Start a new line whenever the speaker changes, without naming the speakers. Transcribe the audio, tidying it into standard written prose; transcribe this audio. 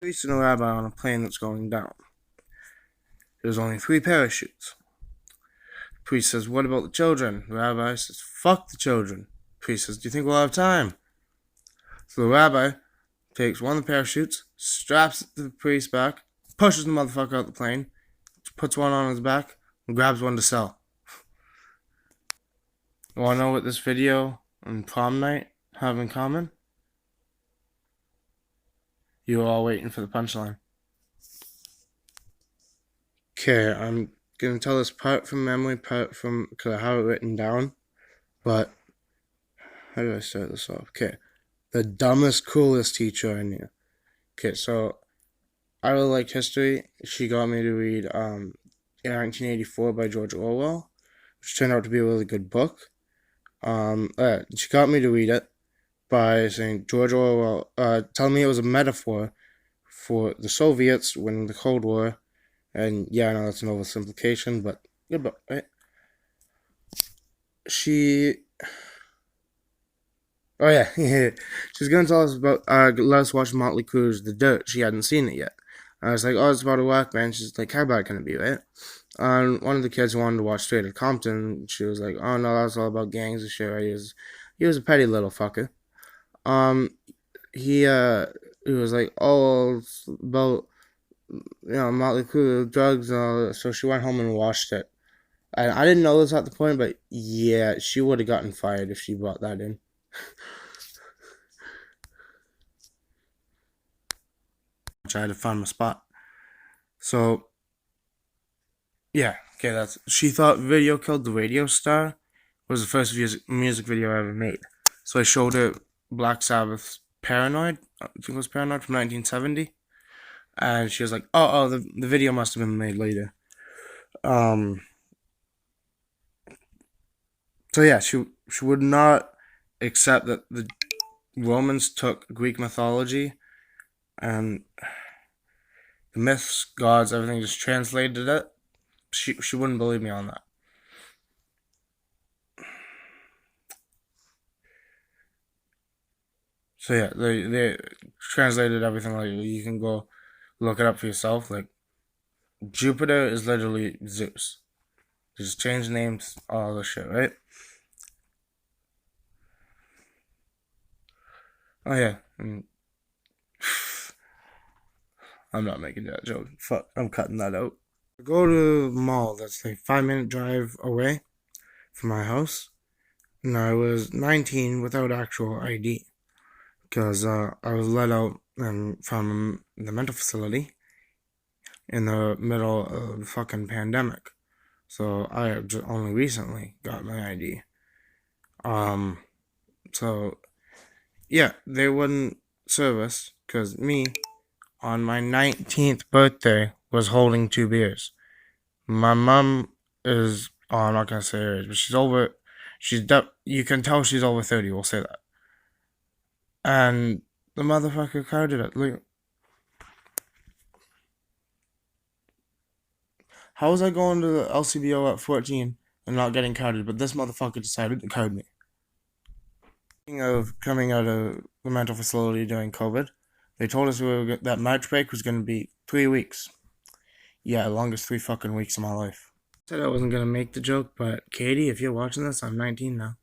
Priest and a rabbi on a plane that's going down. There's only 3 parachutes. The priest says, "What about the children?" The rabbi says, "Fuck the children." The priest says, "Do you think we'll have time?" So the rabbi takes one of the parachutes, straps it to the priest's back, pushes the motherfucker out the plane, puts one on his back, and grabs one to sell. You wanna know what this video and prom night have in common? You were all waiting for the punchline. Okay, I'm gonna tell this part from memory, part from because I have it written down. But how do I start this off? Okay, the dumbest, coolest teacher I knew. Okay, so I really liked history. She got me to read 1984 by George Orwell, which turned out to be a really good book. She got me to read it by saying George Orwell, telling me it was a metaphor for the Soviets winning the Cold War. And yeah, I know that's an oversimplification, but good book, right? Oh yeah, she's gonna tell us about, let us watch Motley Crue's The Dirt. She hadn't seen it yet. I was like, oh, it's about a rock band. She's like, how bad can it be, right? One of the kids wanted to watch Straight Outta Compton. She was like, oh no, that's all about gangs and shit, right? He was a petty little fucker. He was like, oh, it's about, Motley Crue, drugs and all that. So she went home and watched it. I didn't know this at the point, but yeah, she would have gotten fired if she brought that in. I had to find my spot. So, yeah, okay, she thought Video Killed the Radio Star was the first music video I ever made. So I showed her Black Sabbath's Paranoid, I think it was Paranoid from 1970. And she was like, oh, the video must have been made later. So yeah, she would not accept that the Romans took Greek mythology and the myths, gods, everything, just translated it. She wouldn't believe me on that. So yeah, they translated everything. Like, you can go look it up for yourself. Like, Jupiter is literally Zeus. They just change names, all this shit, right? Oh yeah. I'm not making that joke. Fuck, I'm cutting that out. I go to the mall that's like 5-minute drive away from my house. And I was 19 without actual ID. Because I was let out from the mental facility in the middle of the fucking pandemic. So I just only recently got my ID. So yeah, they wouldn't serve us because me, on my 19th birthday, was holding 2 beers. My mom is, oh, I'm not gonna say her age, but you can tell she's over 30, we'll say that. And the motherfucker carded it. Like, how was I going to the LCBO at 14 and not getting carded, but this motherfucker decided to card me? Speaking of coming out of the mental facility during COVID, they told us that March break was going to be 3 weeks. Yeah, the longest 3 fucking weeks of my life. Said I wasn't going to make the joke, but Katie, if you're watching this, I'm 19 now.